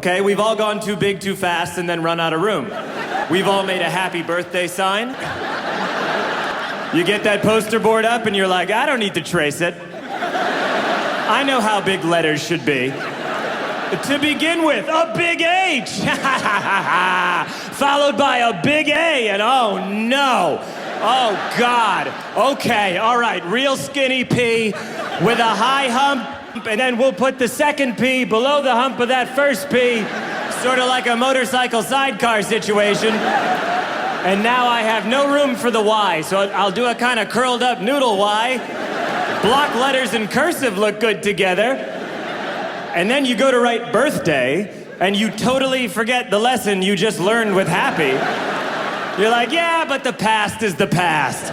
Okay, we've all gone too big too fast and then run out of room. We've all made a happy birthday sign. You get that poster board up and you're like, I don't need to trace it. I know how big letters should be. To begin with, a big H. Followed by a big A, and oh no. Oh God. Okay, all right, real skinny P with a high hump. And then we'll put the second P below the hump of that first P, sort of like a motorcycle sidecar situation. And now I have no room for the Y, so I'll do a kind of curled up noodle Y. Block letters and cursive look good together. And then you go to write birthday, and you totally forget the lesson you just learned with happy. You're like, yeah, but the past is the past.